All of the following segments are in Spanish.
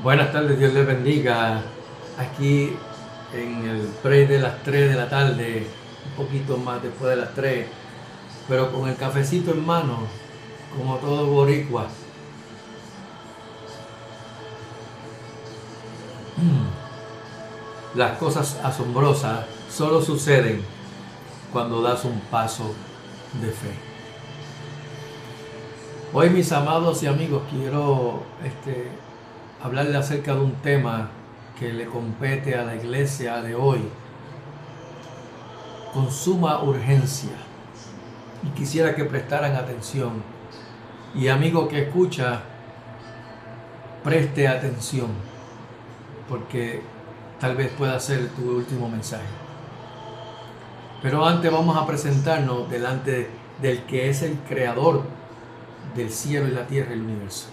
Buenas tardes, Dios les bendiga. Aquí en el pre de las 3 de la tarde, un poquito más después de las 3, pero con el cafecito en mano, como todo boricua. Las cosas asombrosas solo suceden cuando das un paso de fe. Hoy, mis amados y amigos, quiero hablarle acerca de un tema que le compete a la iglesia de hoy con suma urgencia, y quisiera que prestaran atención. Y amigo que escucha, preste atención, porque tal vez pueda ser tu último mensaje. Pero antes vamos a presentarnos delante del que es el creador del cielo y la tierra y el universo.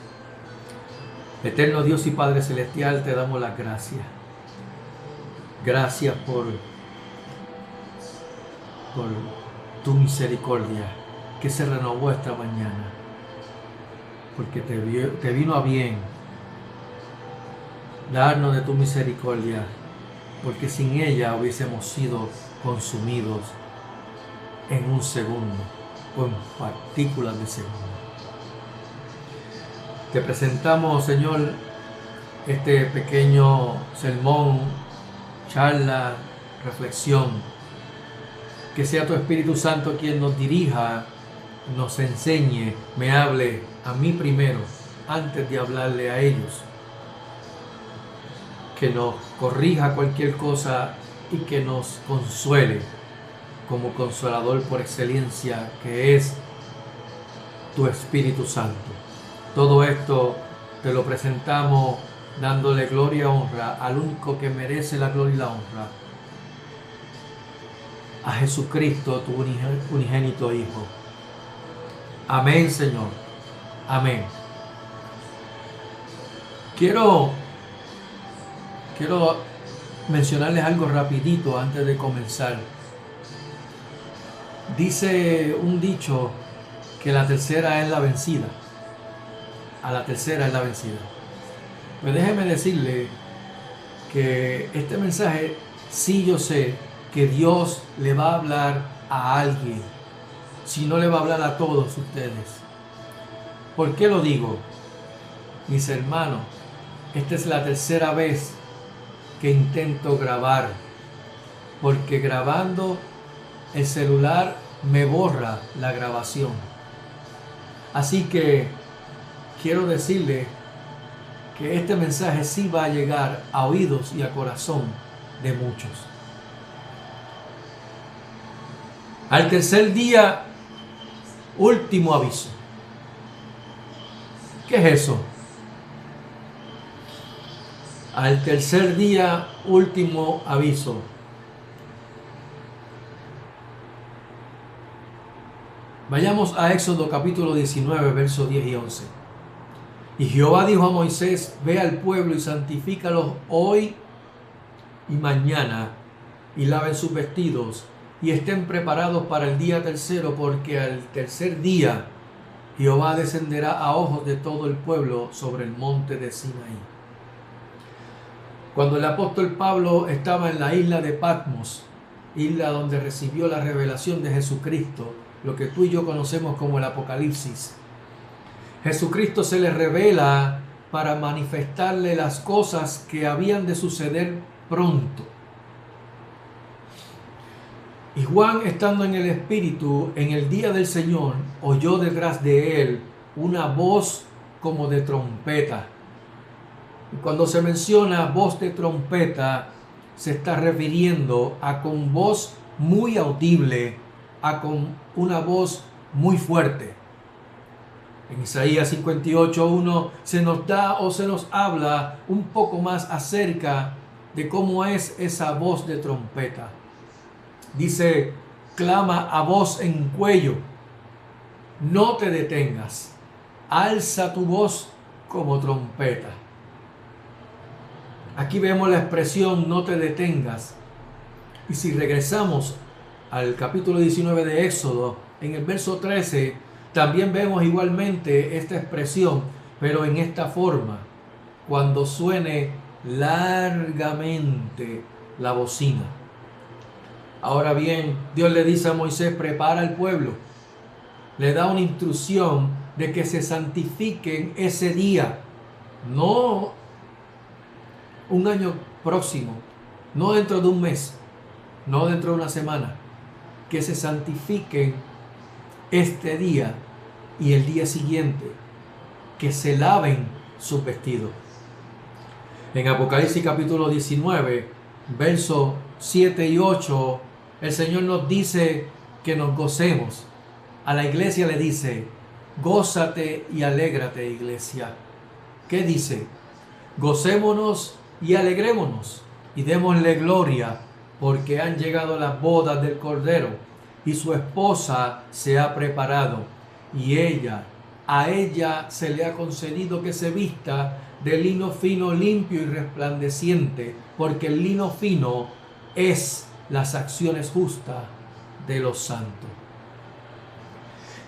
Eterno Dios y Padre Celestial, te damos las gracias. Gracias por tu misericordia que se renovó esta mañana, porque te vino a bien darnos de tu misericordia, porque sin ella hubiésemos sido consumidos en un segundo o en partículas de segundo. Te presentamos, Señor, este pequeño sermón, charla, reflexión. Que sea tu Espíritu Santo quien nos dirija, nos enseñe, me hable a mí primero, antes de hablarle a ellos. Que nos corrija cualquier cosa y que nos consuele como consolador por excelencia, que es tu Espíritu Santo. Todo esto te lo presentamos dándole gloria y honra al único que merece la gloria y la honra, a Jesucristo, tu unigénito Hijo. Amén, Señor. Amén. Quiero mencionarles algo rapidito antes de comenzar. Dice un dicho que la tercera es la vencida. A la tercera es la vencida. Pues déjeme decirle que este mensaje, sí, yo sé que Dios le va a hablar a alguien, si no le va a hablar a todos ustedes. ¿Por qué lo digo? Mis hermanos, esta es la tercera vez que intento grabar, porque grabando el celular me borra la grabación. Así que quiero decirle que este mensaje sí va a llegar a oídos y a corazón de muchos. Al tercer día, último aviso. ¿Qué es eso? Al tercer día, último aviso. Vayamos a Éxodo capítulo 19, versos 10 y 11. Y Jehová dijo a Moisés: ve al pueblo y santifícalos hoy y mañana, y laven sus vestidos, y estén preparados para el día tercero, porque al tercer día Jehová descenderá a ojos de todo el pueblo sobre el monte de Sinaí. Cuando el apóstol Pablo estaba en la isla de Patmos, isla donde recibió la revelación de Jesucristo, lo que tú y yo conocemos como el Apocalipsis, Jesucristo se le revela para manifestarle las cosas que habían de suceder pronto. Y Juan, estando en el Espíritu en el día del Señor, oyó detrás de él una voz como de trompeta. Y cuando se menciona voz de trompeta, se está refiriendo a con voz muy audible, a con una voz muy fuerte. En Isaías 58:1 se nos da o se nos habla un poco más acerca de cómo es esa voz de trompeta. Dice: clama a voz en cuello, no te detengas, alza tu voz como trompeta. Aquí vemos la expresión no te detengas. Y si regresamos al capítulo 19 de Éxodo, en el verso 13, también vemos igualmente esta expresión, pero en esta forma. cuando suene largamente la bocina. Ahora bien, Dios le dice a Moisés, prepara al pueblo. Le da una instrucción de que se santifiquen ese día, no un año próximo, no dentro de un mes, no dentro de una semana, que se santifiquen este día y el día siguiente, que se laven sus vestidos. En Apocalipsis capítulo 19, versos 7 y 8, el Señor nos dice que nos gocemos. A la iglesia le dice, gózate y alégrate, iglesia. ¿Qué dice? Gocémonos y alegrémonos y démosle gloria, porque han llegado las bodas del Cordero y su esposa se ha preparado, y a ella se le ha concedido que se vista de lino fino, limpio y resplandeciente, porque el lino fino es las acciones justas de los santos.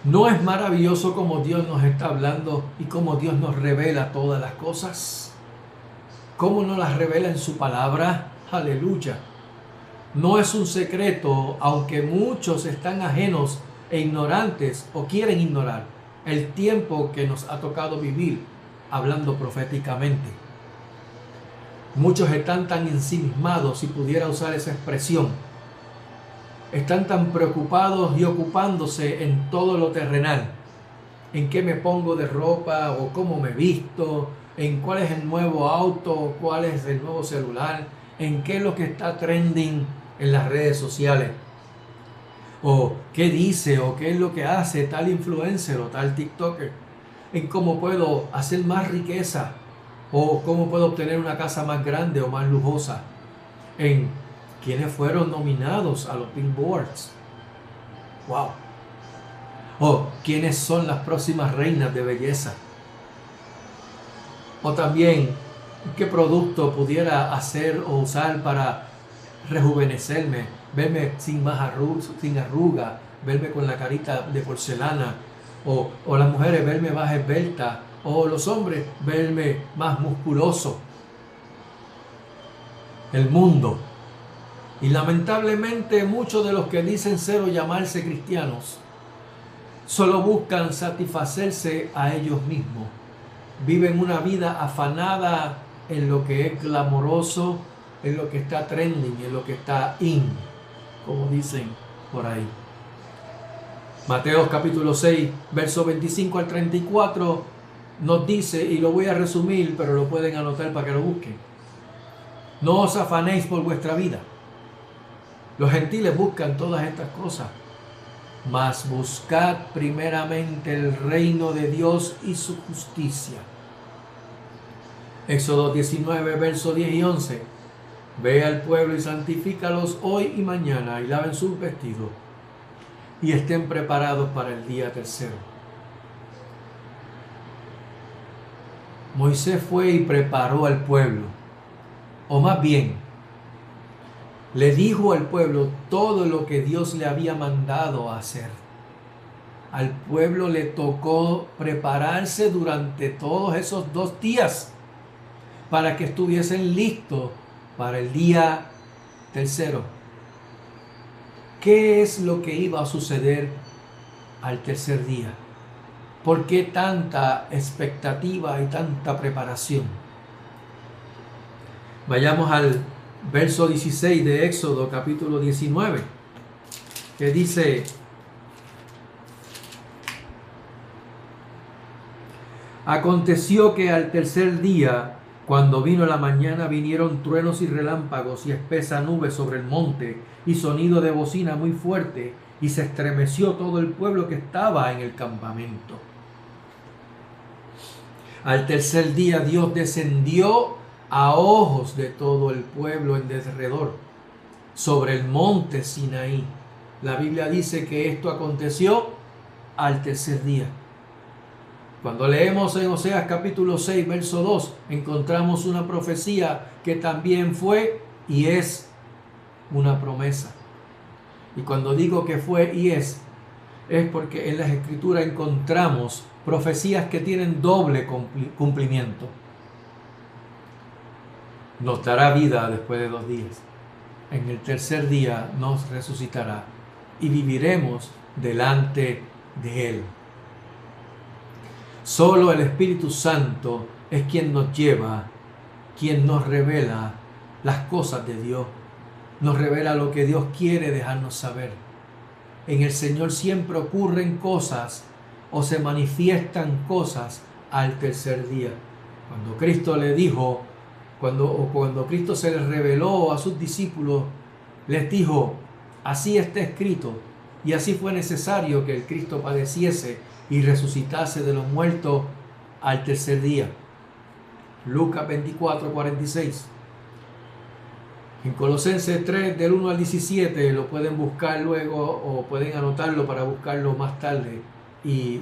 ¿No es maravilloso cómo Dios nos está hablando y cómo Dios nos revela todas las cosas? ¿Cómo nos las revela en su palabra? Aleluya. No es un secreto, aunque muchos están ajenos e ignorantes o quieren ignorar el tiempo que nos ha tocado vivir hablando proféticamente. Muchos están tan ensimismados, si pudiera usar esa expresión. Están tan preocupados y ocupándose en todo lo terrenal. En qué me pongo de ropa o cómo me visto, en cuál es el nuevo auto, cuál es el nuevo celular, en qué es lo que está trending en las redes sociales. O qué dice o qué es lo que hace tal influencer o tal TikToker. En cómo puedo hacer más riqueza o cómo puedo obtener una casa más grande o más lujosa. En quiénes fueron nominados a los Billboards. ¡Wow! O quiénes son las próximas reinas de belleza. O también qué producto pudiera hacer o usar para rejuvenecerme, verme sin arruga, verme con la carita de porcelana. O las mujeres verme más esbelta. O los hombres verme más musculoso. El mundo. Y lamentablemente muchos de los que dicen ser o llamarse cristianos solo buscan satisfacerse a ellos mismos. Viven una vida afanada en lo que es glamoroso, en lo que está trending, en lo que está in, como dicen por ahí. Mateo capítulo 6, verso 25 al 34 nos dice, y lo voy a resumir, pero lo pueden anotar para que lo busquen. No os afanéis por vuestra vida. Los gentiles buscan todas estas cosas, mas buscad primeramente el reino de Dios y su justicia. Éxodo 19, versos 10 y 11. Ve al pueblo y santifícalos hoy y mañana, y laven sus vestidos, y estén preparados para el día tercero. Moisés fue y preparó al pueblo, o más bien, le dijo al pueblo todo lo que Dios le había mandado a hacer. Al pueblo le tocó prepararse durante todos esos 2 días para que estuviesen listos para el día tercero. ¿Qué es lo que iba a suceder al tercer día? ¿Por qué tanta expectativa y tanta preparación? Vayamos al verso 16 de Éxodo capítulo 19, que dice: aconteció que al tercer día, cuando vino la mañana, vinieron truenos y relámpagos y espesa nube sobre el monte y sonido de bocina muy fuerte, y se estremeció todo el pueblo que estaba en el campamento. Al tercer día Dios descendió a ojos de todo el pueblo en derredor sobre el monte Sinaí. La Biblia dice que esto aconteció al tercer día. Cuando leemos en Oseas capítulo 6, verso 2, encontramos una profecía que también fue y es una promesa. Y cuando digo que fue y es porque en las Escrituras encontramos profecías que tienen doble cumplimiento. nos dará vida después de 2 días. En el tercer día nos resucitará y viviremos delante de Él. Solo el Espíritu Santo es quien nos lleva, quien nos revela las cosas de Dios, nos revela lo que Dios quiere dejarnos saber. En el Señor siempre ocurren cosas o se manifiestan cosas al tercer día. Cuando Cristo le dijo, cuando Cristo se les reveló a sus discípulos, les dijo, así está escrito, y así fue necesario que el Cristo padeciese y resucitase de los muertos al tercer día. Lucas 24:46. En Colosenses 3, del 1 al 17, lo pueden buscar luego o pueden anotarlo para buscarlo más tarde y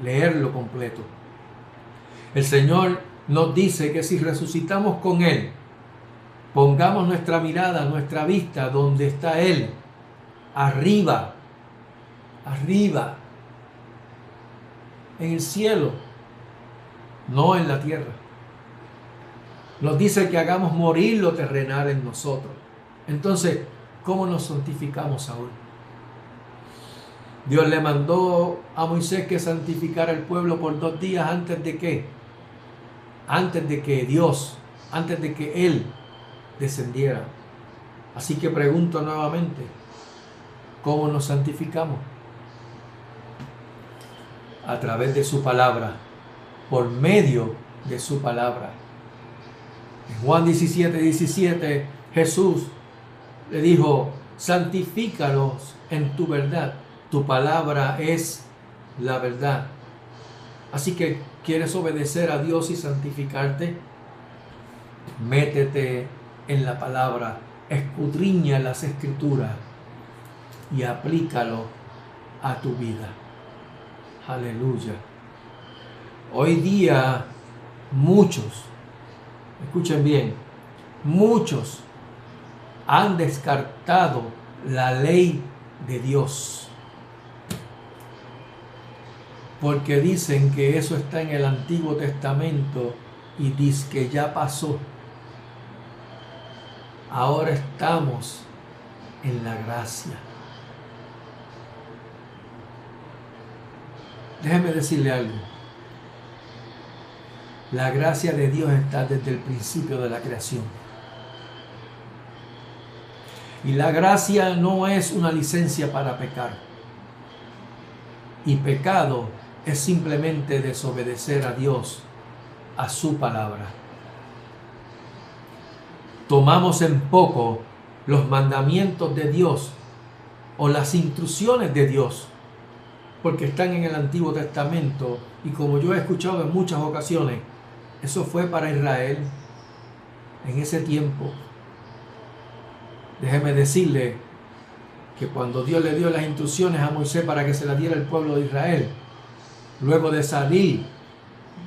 leerlo completo. El Señor nos dice que si resucitamos con Él, pongamos nuestra mirada, nuestra vista donde está Él, arriba, en el cielo, no en la tierra. Nos dice que hagamos morir lo terrenal en nosotros. Entonces, ¿cómo nos santificamos aún? Dios le mandó a Moisés que santificara al pueblo por 2 días antes de que Él descendiera. Así que pregunto nuevamente, ¿cómo nos santificamos? A través de su palabra, por medio de su palabra. En Juan 17:17, Jesús le dijo, santifícalos en tu verdad, tu palabra es la verdad. Así que, ¿quieres obedecer a Dios y santificarte? Métete en la palabra, escudriña las escrituras y aplícalo a tu vida. Aleluya. Hoy día muchos, escuchen bien, muchos han descartado la ley de Dios porque dicen que eso está en el Antiguo Testamento y dicen que ya pasó. Ahora estamos en la gracia. Déjeme decirle algo. La gracia de Dios está desde el principio de la creación. Y la gracia no es una licencia para pecar. Y pecado es simplemente desobedecer a Dios, a su palabra. Tomamos en poco los mandamientos de Dios o las instrucciones de Dios, porque están en el Antiguo Testamento, y como yo he escuchado en muchas ocasiones, eso fue para Israel en ese tiempo. Déjeme decirle que cuando Dios le dio las instrucciones a Moisés para que se las diera al pueblo de Israel, luego de salir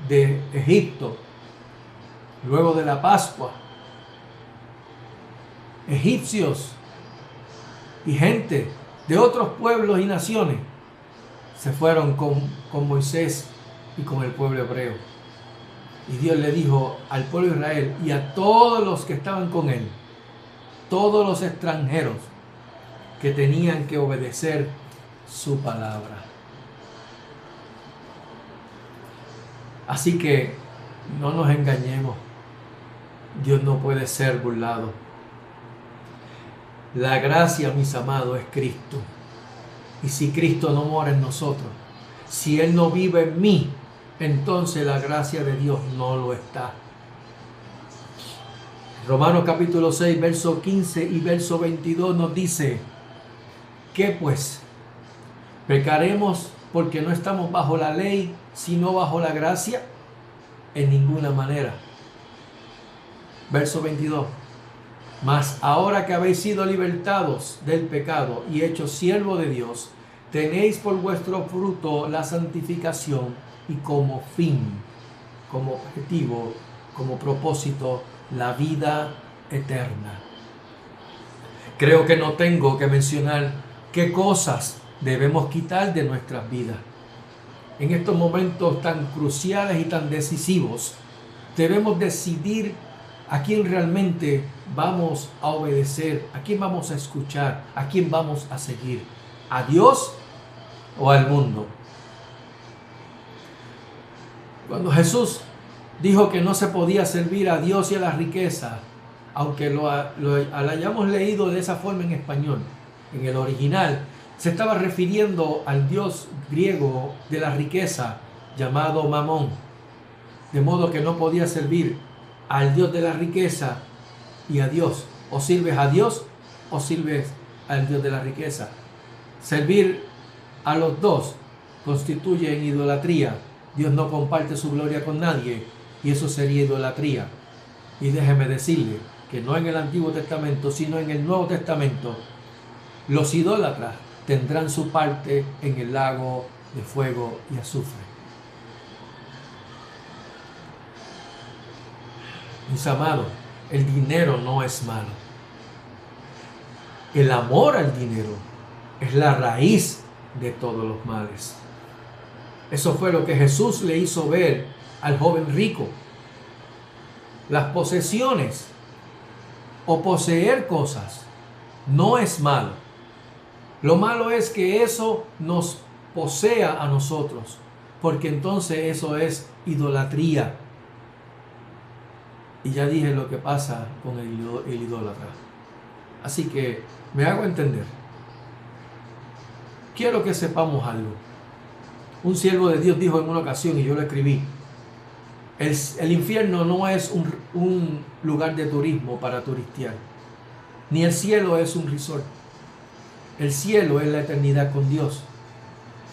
de Egipto, luego de la Pascua, egipcios y gente de otros pueblos y naciones se fueron con Moisés y con el pueblo hebreo. Y Dios le dijo al pueblo de Israel y a todos los que estaban con él, todos los extranjeros, que tenían que obedecer su palabra. Así que no nos engañemos. Dios no puede ser burlado. La gracia, mis amados, es Cristo. Y si Cristo no mora en nosotros, si Él no vive en mí, entonces la gracia de Dios no lo está. Romanos capítulo 6, verso 15 y verso 22 nos dice, ¿qué pues? ¿Pecaremos porque no estamos bajo la ley, sino bajo la gracia? En ninguna manera. Verso 22. Mas ahora que habéis sido libertados del pecado y hechos siervos de Dios, tenéis por vuestro fruto la santificación y como fin, como objetivo, como propósito, la vida eterna. Creo que no tengo que mencionar qué cosas debemos quitar de nuestras vidas. En estos momentos tan cruciales y tan decisivos, Debemos decidir a quién realmente vamos a obedecer, a quién vamos a escuchar, a quién vamos a seguir, a Dios o al mundo. Cuando Jesús dijo que no se podía servir a Dios y a la riqueza, aunque lo hayamos leído de esa forma en español, en el original, se estaba refiriendo al dios griego de la riqueza llamado Mamón. De modo que no podía servir al Dios de la riqueza y a Dios. O sirves a Dios o sirves al Dios de la riqueza. Servir a los dos constituye idolatría. Dios no comparte su gloria con nadie y eso sería idolatría. Y déjeme decirle que no en el Antiguo Testamento, sino en el Nuevo Testamento, los idólatras tendrán su parte en el lago de fuego y azufre. Mis amados, el dinero no es malo. El amor al dinero es la raíz de todos los males. Eso fue lo que Jesús le hizo ver al joven rico. Las posesiones o poseer cosas no es malo. Lo malo es que eso nos posea a nosotros, porque entonces eso es idolatría. Y ya dije lo que pasa con el idólatra. Así que me hago entender. Quiero que sepamos algo. Un siervo de Dios dijo en una ocasión, y yo lo escribí, el infierno no es un lugar de turismo para turistear, ni el cielo es un resort. El cielo es la eternidad con Dios,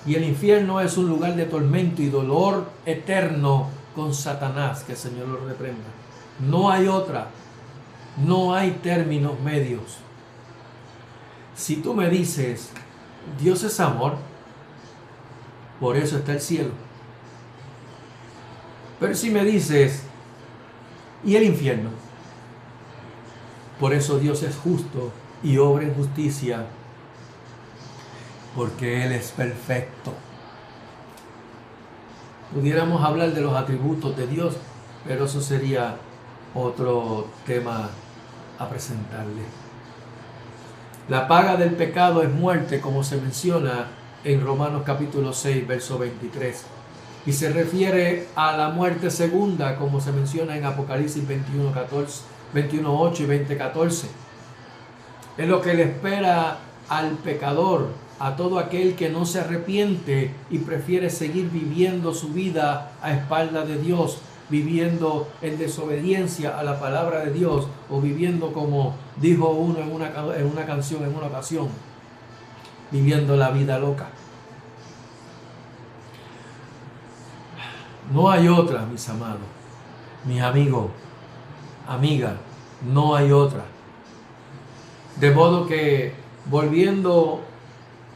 y el infierno es un lugar de tormento y dolor eterno con Satanás, que el Señor lo reprenda. No hay otra, no hay términos medios. Si tú me dices, Dios es amor, por eso está el cielo. Pero si me dices, ¿y el infierno? Por eso Dios es justo y obra en justicia, porque Él es perfecto. Pudiéramos hablar de los atributos de Dios, pero eso sería otro tema a presentarle. La paga del pecado es muerte, como se menciona en Romanos capítulo 6, verso 23. Y se refiere a la muerte segunda, como se menciona en Apocalipsis 21, 8 y 20, 14. Es lo que le espera al pecador, a todo aquel que no se arrepiente y prefiere seguir viviendo su vida a espaldas de Dios, viviendo en desobediencia a la palabra de Dios, o viviendo como dijo uno en una canción en una ocasión, viviendo la vida loca. No hay otra, mis amados, mis amigos, amigas, no hay otra. De modo que, volviendo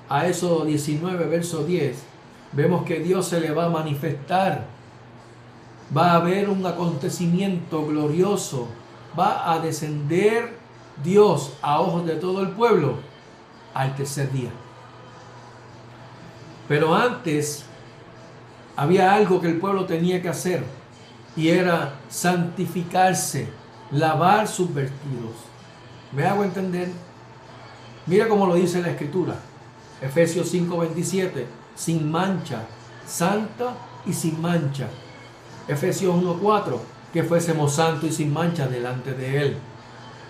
a eso 19, verso 10, vemos que Dios se le va a manifestar. Va a haber un acontecimiento glorioso. Va a descender Dios a ojos de todo el pueblo al tercer día. Pero antes había algo que el pueblo tenía que hacer, y era santificarse, lavar sus vestidos. ¿Me hago entender? Mira cómo lo dice la Escritura. Efesios 5:27, sin mancha, santa y sin mancha. Efesios 1:4, que fuésemos santos y sin mancha delante de Él.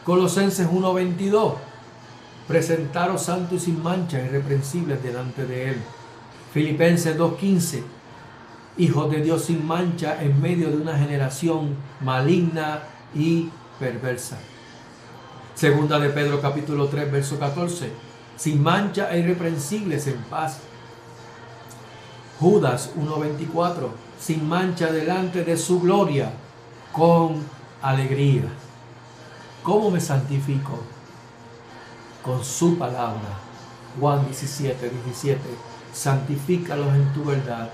Colosenses 1:22, presentaros santos y sin mancha, irreprensibles delante de Él. Filipenses 2:15, hijos de Dios sin mancha en medio de una generación maligna y perversa. Segunda de Pedro capítulo 3, verso 14, sin mancha e irreprensibles en paz. Judas 1:24, sin mancha delante de su gloria, con alegría. ¿Cómo me santifico? Con su palabra. Juan 17:17, santifícalos en tu verdad.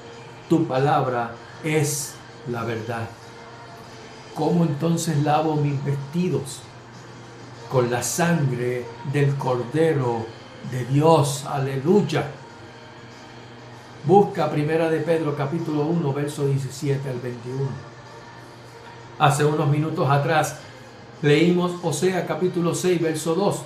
Tu palabra es la verdad. ¿Cómo entonces lavo mis vestidos? Con la sangre del Cordero de Dios. Aleluya. Busca Primera de Pedro capítulo 1, verso 17 al 21. Hace unos minutos atrás leímos Oseas capítulo 6, verso 2.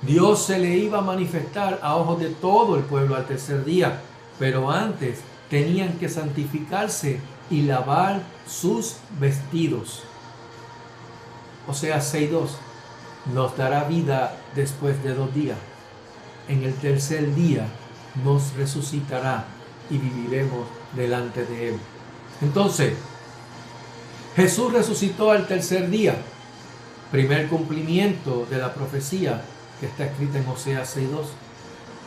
Dios se le iba a manifestar a ojos de todo el pueblo al tercer día, pero antes tenían que santificarse y lavar sus vestidos. Oseas 6:2 nos dará vida después de 2 días. En el tercer día nos resucitará y viviremos delante de Él. Entonces, Jesús resucitó al tercer día, primer cumplimiento de la profecía que está escrita en Oseas 6:2.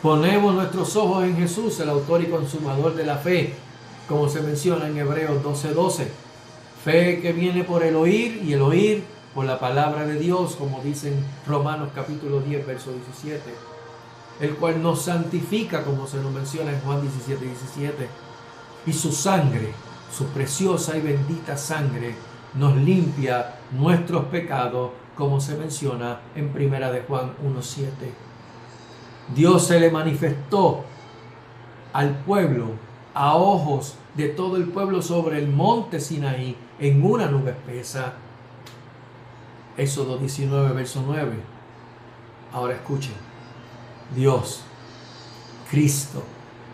Ponemos nuestros ojos en Jesús, el autor y consumador de la fe, como se menciona en Hebreos 12:12. Fe que viene por el oír y el oír por la palabra de Dios, como dice en Romanos capítulo 10, verso 17. El cual nos santifica, como se nos menciona en Juan 17:17. Y su sangre, su preciosa y bendita sangre, nos limpia nuestros pecados, como se menciona en Primera de Juan 1:7. Dios se le manifestó al pueblo, a ojos de todo el pueblo, sobre el monte Sinaí, en una nube espesa. Éxodo 19, verso 9. Ahora escuchen. Dios, Cristo,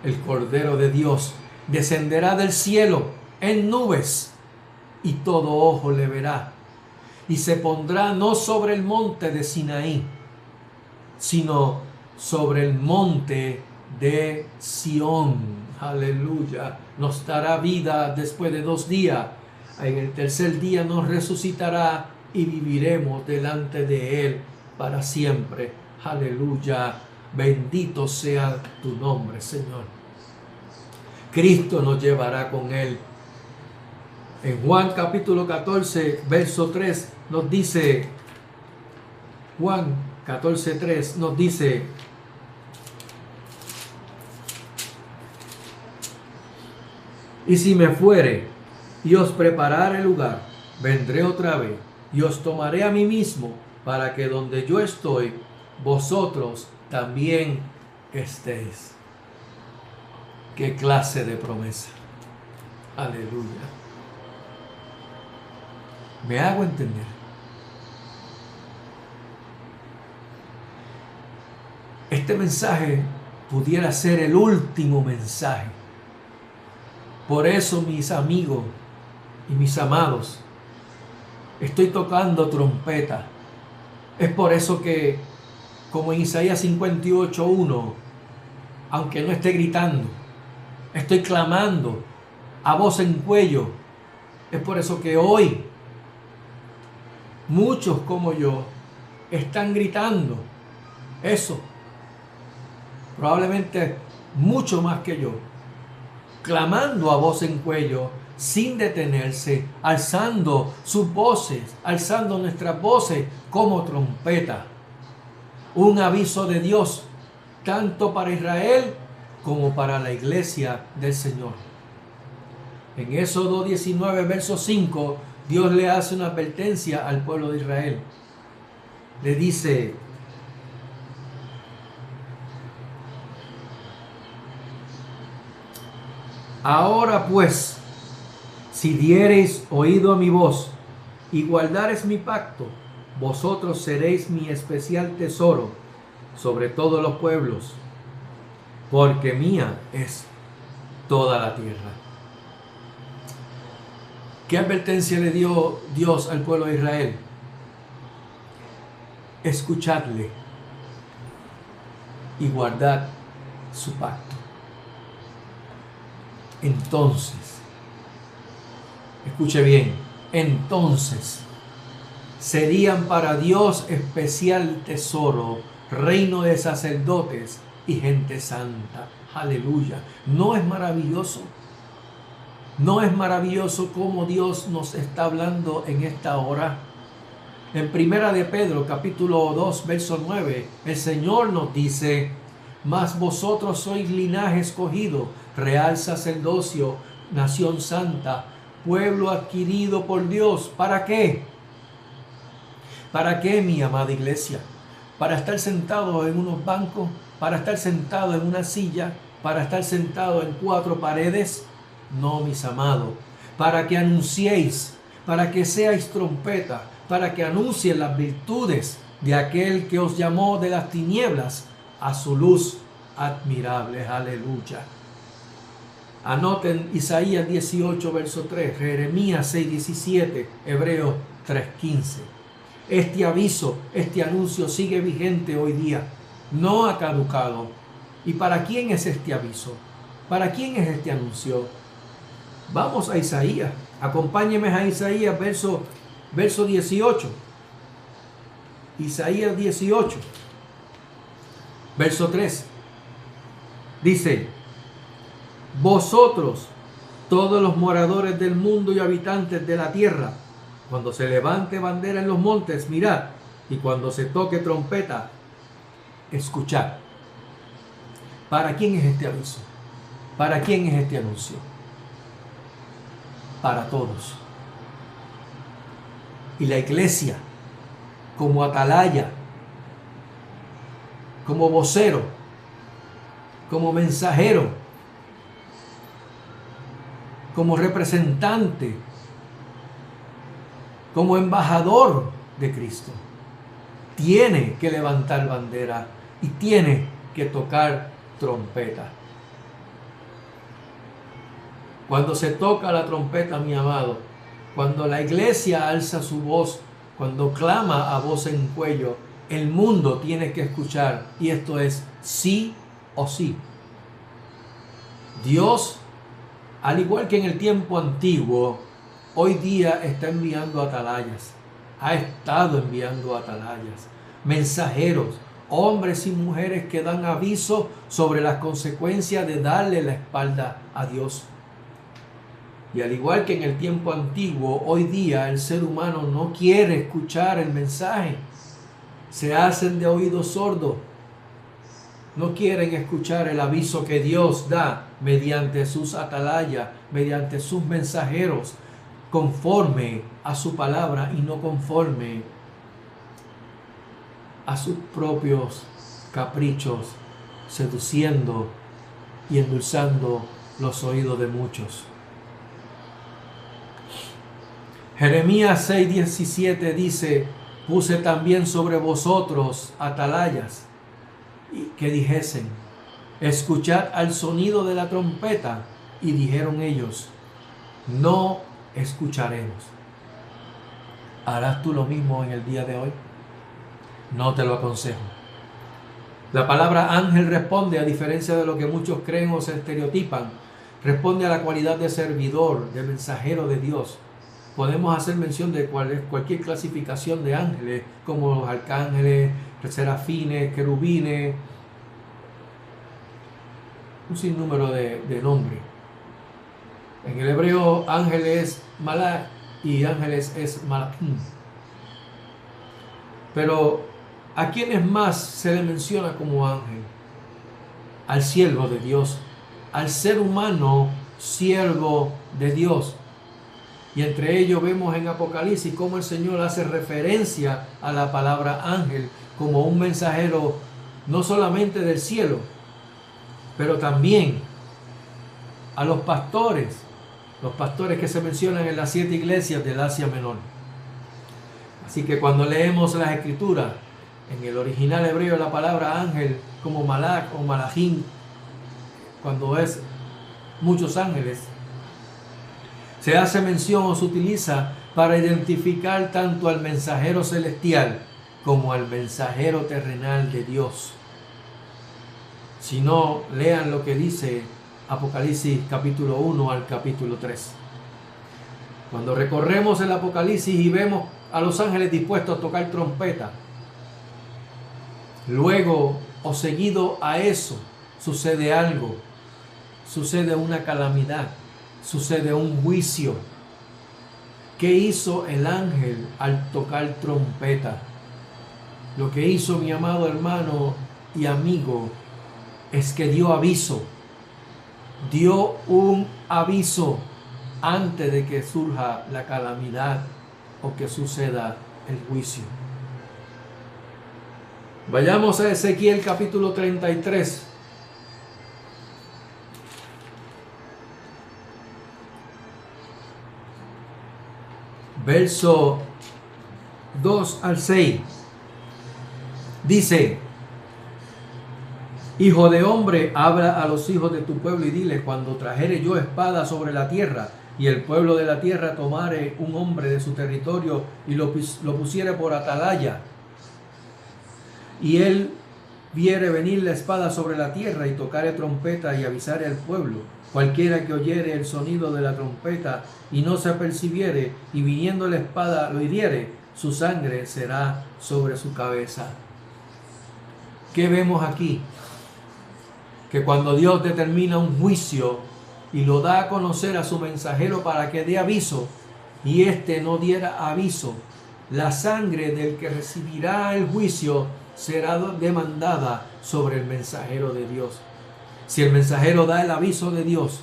el Cordero de Dios, descenderá del cielo en nubes, y todo ojo le verá, y se pondrá no sobre el monte de Sinaí, sino sobre el monte de Sión. Aleluya. Nos dará vida después de 2 días. En el tercer día nos resucitará y viviremos delante de Él para siempre. Aleluya. Bendito sea tu nombre, Señor. Cristo nos llevará con Él. En Juan capítulo 14, verso 3 nos dice, Juan 14:3 nos dice: y si me fuere y os preparare lugar, vendré otra vez y os tomaré a mí mismo, para que donde yo estoy, vosotros también estéis. ¿Qué clase de promesa? Aleluya. ¿Me hago entender? Este mensaje pudiera ser el último mensaje. Por eso, mis amigos y mis amados, estoy tocando trompeta. Es por eso que, como en Isaías 58:1, aunque no esté gritando, estoy clamando a voz en cuello. Es por eso que hoy muchos como yo están gritando eso. Probablemente mucho más que yo, clamando a voz en cuello, sin detenerse, alzando sus voces, alzando nuestras voces como trompeta. Un aviso de Dios, tanto para Israel como para la iglesia del Señor. En Éxodo 19, verso 5, Dios le hace una advertencia al pueblo de Israel. Le dice: ahora pues, si diereis oído a mi voz y guardareis mi pacto, vosotros seréis mi especial tesoro sobre todos los pueblos, porque mía es toda la tierra. ¿Qué advertencia le dio Dios al pueblo de Israel? Escuchadle y guardad su pacto. Entonces, escuche bien, entonces serían para Dios especial tesoro, reino de sacerdotes y gente santa. Aleluya. ¿No es maravilloso? ¿No es maravilloso cómo Dios nos está hablando en esta hora? En Primera de Pedro, capítulo 2, verso 9, el Señor nos dice: mas vosotros sois linaje escogido, real sacerdocio, nación santa, pueblo adquirido por Dios. ¿Para qué? ¿Para qué, mi amada iglesia? ¿Para estar sentado en unos bancos? ¿Para estar sentado en una silla? ¿Para estar sentado en 4 paredes? No, mis amados. Para que anunciéis, para que seáis trompeta, para que anuncien las virtudes de aquel que os llamó de las tinieblas a su luz admirable. Aleluya. Anoten Isaías 18, verso 3, Jeremías 6, 17, Hebreos 3, 15. Este aviso, este anuncio sigue vigente hoy día, no ha caducado. ¿Y para quién es este aviso? ¿Para quién es este anuncio? Vamos a Isaías. Acompáñenme a Isaías, verso 18. Isaías 18, verso 3. Dice: vosotros, todos los moradores del mundo y habitantes de la tierra, cuando se levante bandera en los montes, mirad, y cuando se toque trompeta, escuchad. ¿Para quién es este aviso? ¿Para quién es este anuncio? Para todos. Y la iglesia, como atalaya, como vocero, como mensajero, como representante, como embajador de Cristo, tiene que levantar bandera y tiene que tocar trompeta. Cuando se toca la trompeta, mi amado, cuando la iglesia alza su voz, cuando clama a voz en cuello, el mundo tiene que escuchar, y esto es sí o sí. Dios, al igual que en el tiempo antiguo, hoy día está enviando atalayas, ha estado enviando atalayas, mensajeros, hombres y mujeres que dan aviso sobre las consecuencias de darle la espalda a Dios. Y al igual que en el tiempo antiguo, hoy día el ser humano no quiere escuchar el mensaje. Se hacen de oídos sordos. No quieren escuchar el aviso que Dios da mediante sus atalayas, mediante sus mensajeros, conforme a su palabra y no conforme a sus propios caprichos, seduciendo y endulzando los oídos de muchos. Jeremías 6:17 dice: puse también sobre vosotros atalayas, que dijesen: escuchad al sonido de la trompeta. Y dijeron ellos: no escucharemos. ¿Harás tú lo mismo en el día de hoy? No te lo aconsejo. La palabra ángel responde, a diferencia de lo que muchos creen o se estereotipan, responde a la cualidad de servidor, de mensajero de Dios. Podemos hacer mención de cualquier clasificación de ángeles, como los arcángeles, serafines, querubines, un sinnúmero de nombres. En el hebreo, ángel es malach y ángeles es malachim. Pero ¿a quiénes más se le menciona como ángel? Al siervo de Dios, al ser humano siervo de Dios. Y entre ellos vemos en Apocalipsis cómo el Señor hace referencia a la palabra ángel como un mensajero no solamente del cielo, pero también a los pastores que se mencionan en las 7 iglesias del Asia Menor. Así que cuando leemos las Escrituras, en el original hebreo la palabra ángel como malach o malachim, cuando es muchos ángeles, se hace mención o se utiliza para identificar tanto al mensajero celestial como al mensajero terrenal de Dios. Si no, lean lo que dice Apocalipsis capítulo 1 al capítulo 3. Cuando recorremos el Apocalipsis y vemos a los ángeles dispuestos a tocar trompeta, luego o seguido a eso sucede algo, sucede una calamidad, sucede un juicio. ¿Qué hizo el ángel al tocar trompeta? Lo que hizo mi amado hermano y amigo es que dio aviso, dio un aviso antes de que surja la calamidad o que suceda el juicio. Vayamos a Ezequiel capítulo 33. verso 2 al 6. Dice: Hijo de hombre, habla a los hijos de tu pueblo y dile: cuando trajere yo espada sobre la tierra, y el pueblo de la tierra tomare un hombre de su territorio y lo pusiere por atalaya, y él viere venir la espada sobre la tierra y tocare trompeta y avisare al pueblo, cualquiera que oyere el sonido de la trompeta y no se apercibiere, y viniendo la espada lo hiriere, su sangre será sobre su cabeza. ¿Qué vemos aquí? Que cuando Dios determina un juicio y lo da a conocer a su mensajero para que dé aviso, y éste no diera aviso, la sangre del que recibirá el juicio será demandada sobre el mensajero de Dios. Si el mensajero da el aviso de Dios,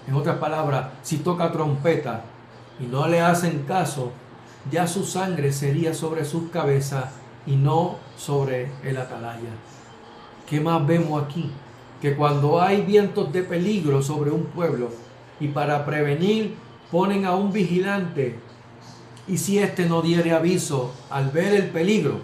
en otras palabras, si toca trompeta y no le hacen caso, ya su sangre sería sobre sus cabezas y no sobre el atalaya. ¿Qué más vemos aquí? Que cuando hay vientos de peligro sobre un pueblo, y para prevenir ponen a un vigilante, y si éste no diere aviso al ver el peligro,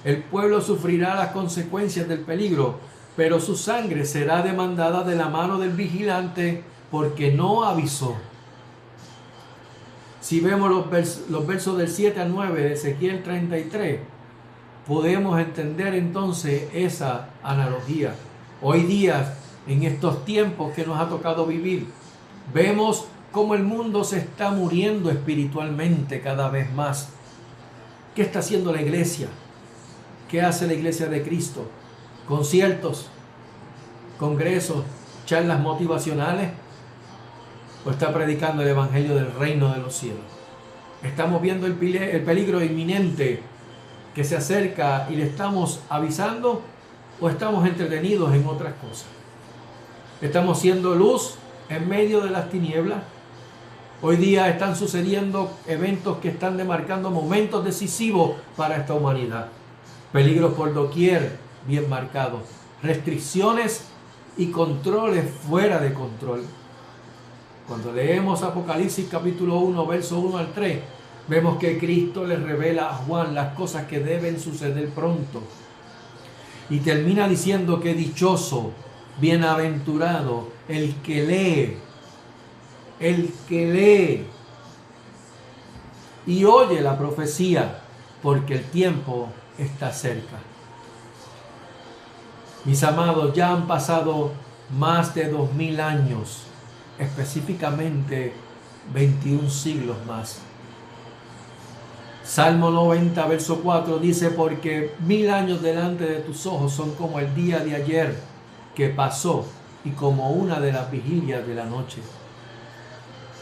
el pueblo sufrirá las consecuencias del peligro, pero su sangre será demandada de la mano del vigilante porque no avisó. Si vemos los versos del 7 al 9 de Ezequiel 33, podemos entender entonces esa analogía. Hoy día, en estos tiempos que nos ha tocado vivir, vemos cómo el mundo se está muriendo espiritualmente cada vez más. ¿Qué está haciendo la iglesia? ¿Qué hace la iglesia de Cristo? ¿Conciertos, congresos, charlas motivacionales? ¿O está predicando el evangelio del reino de los cielos? Estamos viendo el peligro inminente que se acerca y le estamos avisando, o estamos entretenidos en otras cosas. Estamos siendo luz en medio de las tinieblas. Hoy día están sucediendo eventos que están demarcando momentos decisivos para esta humanidad. Peligros por doquier, bien marcados. Restricciones y controles fuera de control. Cuando leemos Apocalipsis capítulo 1, verso 1 al 3, vemos que Cristo le revela a Juan las cosas que deben suceder pronto. Y termina diciendo que dichoso, bienaventurado, el que lee y oye la profecía, porque el tiempo está cerca. Mis amados, ya han pasado más de 2000 años, específicamente 21 siglos más. Salmo 90, verso 4 dice: porque 1000 años delante de tus ojos son como el día de ayer que pasó, y como una de las vigilias de la noche.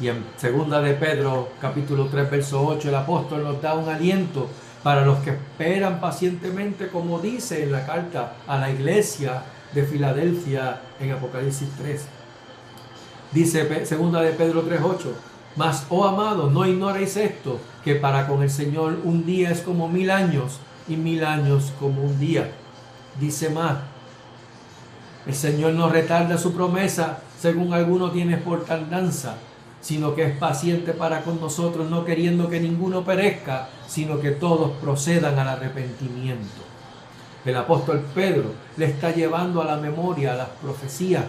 Y en segunda de Pedro, capítulo 3, verso 8, el apóstol nos da un aliento para los que esperan pacientemente, como dice en la carta a la iglesia de Filadelfia en Apocalipsis 3. Dice segunda de Pedro 3, 8: mas, oh amados, no ignoréis esto, que para con el Señor un día es como 1000 años, y 1000 años como un día. Dice más: el Señor no retarda su promesa, según algunos tienen por tardanza, sino que es paciente para con nosotros, no queriendo que ninguno perezca, sino que todos procedan al arrepentimiento. El apóstol Pedro le está llevando a la memoria, a las profecías,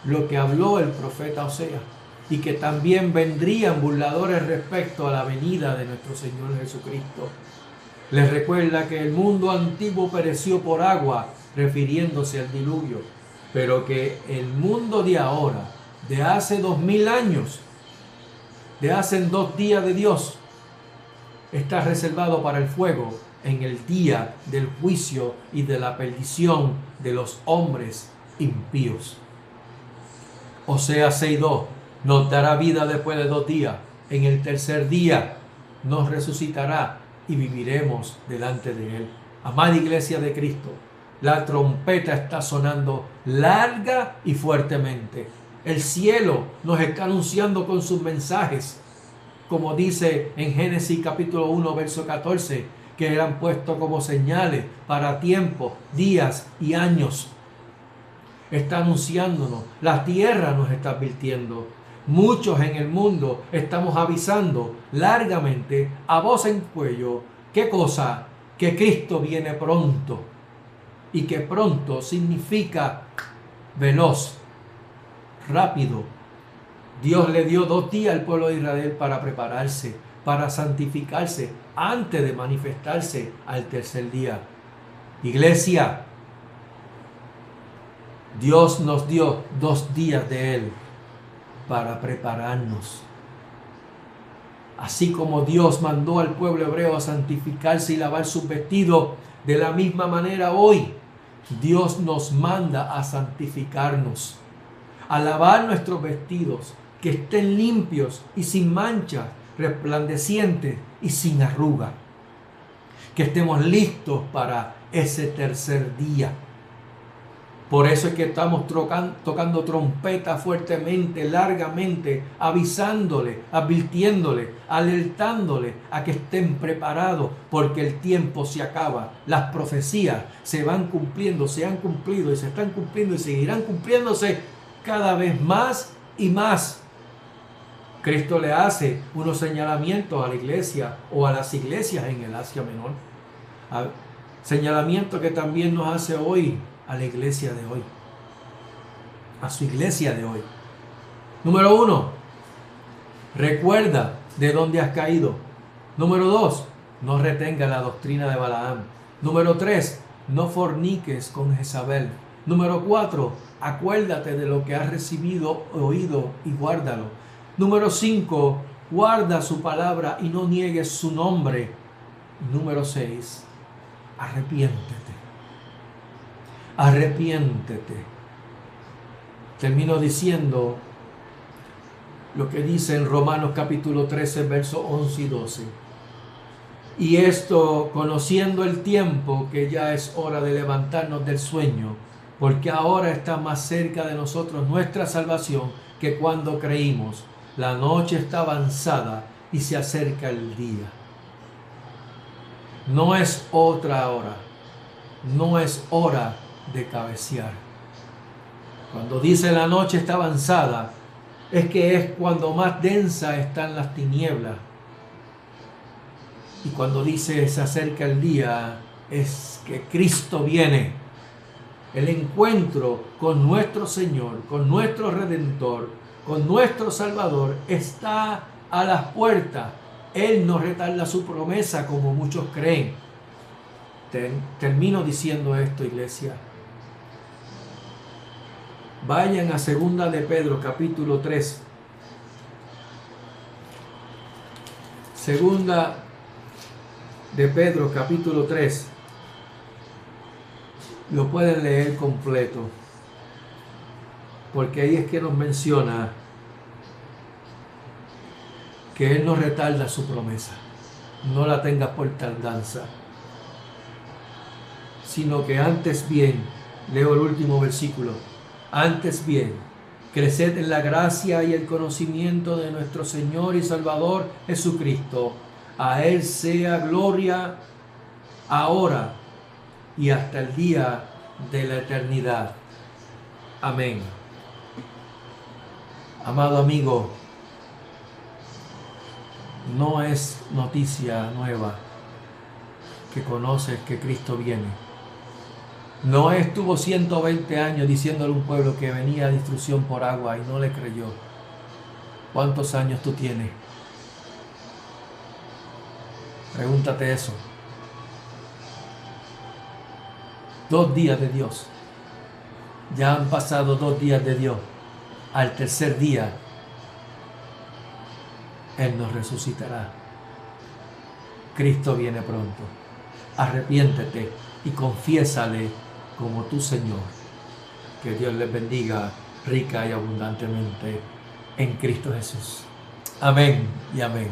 lo que habló el profeta Oseas, y que también vendrían burladores respecto a la venida de nuestro Señor Jesucristo. Les recuerda que el mundo antiguo pereció por agua, refiriéndose al diluvio, pero que el mundo de ahora, de hace 2000 años, de hace 2 días de Dios, está reservado para el fuego en el día del juicio y de la perdición de los hombres impíos. Oseas 6:2: nos dará vida después de 2 días, en el tercer día nos resucitará y viviremos delante de Él. Amada iglesia de Cristo, la trompeta está sonando larga y fuertemente. El cielo nos está anunciando con sus mensajes, como dice en Génesis capítulo 1, verso 14, que eran puestos como señales para tiempos, días y años. Está anunciándonos, la tierra nos está advirtiendo. Muchos en el mundo estamos avisando largamente, a voz en cuello, ¿qué cosa? Que Cristo viene pronto. Y que pronto significa veloz, rápido. Dios le dio 2 días al pueblo de Israel para prepararse, para santificarse, antes de manifestarse al tercer día. Iglesia, Dios nos dio 2 días de Él para prepararnos. Así como Dios mandó al pueblo hebreo a santificarse y lavar sus vestidos, de la misma manera hoy Dios nos manda a santificarnos, a lavar nuestros vestidos, que estén limpios y sin manchas, resplandecientes y sin arruga. Que estemos listos para ese tercer día. Por eso es que estamos tocando trompeta fuertemente, largamente, avisándole, advirtiéndole, alertándole a que estén preparados, porque el tiempo se acaba. Las profecías se van cumpliendo, se han cumplido y se están cumpliendo y seguirán cumpliéndose cada vez más y más. Cristo le hace unos señalamientos a la iglesia o a las iglesias en el Asia Menor. Señalamiento que también nos hace hoy a la iglesia de hoy, a su iglesia de hoy. Número 1, recuerda de dónde has caído. Número 2, no retenga la doctrina de Balaam. Número 3, no forniques con Jezabel. Número 4, acuérdate de lo que has recibido, oído y guárdalo. Número 5, guarda su palabra y no niegues su nombre. Número 6, arrepiéntete. Arrepiéntete. Termino diciendo lo que dice en Romanos capítulo 13, versos 11 y 12. Y esto, conociendo el tiempo, que ya es hora de levantarnos del sueño, porque ahora está más cerca de nosotros nuestra salvación que cuando creímos. La noche está avanzada y se acerca el día. No es otra hora. No es hora de cabecear. Cuando dice la noche está avanzada, es que es cuando más densa están las tinieblas. Y cuando dice se acerca el día, es que Cristo viene. El encuentro con nuestro Señor, con nuestro Redentor, con nuestro Salvador está a las puertas. Él no retarda su promesa como muchos creen. Termino diciendo esto, iglesia. Vayan a 2 de Pedro capítulo 3. 2 de Pedro capítulo 3. Lo pueden leer completo, porque ahí es que nos menciona que Él no retarda su promesa. No la tengas por tardanza, sino que antes bien, leo el último versículo, antes bien, creced en la gracia y el conocimiento de nuestro Señor y Salvador Jesucristo. A Él sea gloria ahora y hasta el día de la eternidad. Amén. Amado amigo, no es noticia nueva que conoces que Cristo viene. Noé estuvo 120 años diciéndole a un pueblo que venía destrucción por agua y no le creyó. ¿Cuántos años tú tienes? Pregúntate eso. 2 días de Dios. Ya han pasado 2 días de Dios. Al tercer día, Él nos resucitará. Cristo viene pronto. Arrepiéntete y confiésale como tu Señor. Que Dios les bendiga rica y abundantemente en Cristo Jesús. Amén y amén.